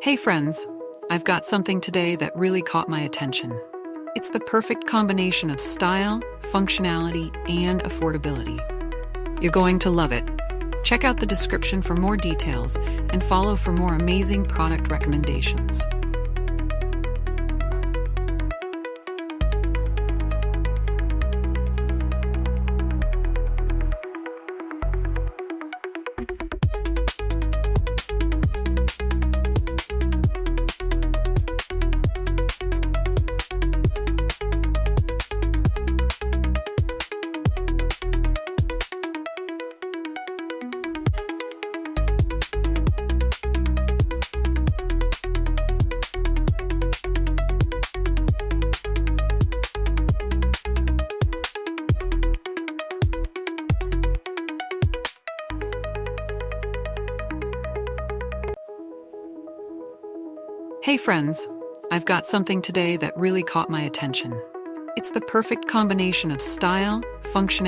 Hey friends, I've got something today that really caught my attention. It's the perfect combination of style, functionality, and affordability. You're going to love it. Check out the description for more details and follow for more amazing product recommendations. Hey friends, I've got something today that really caught my attention. It's the perfect combination of style, functionality,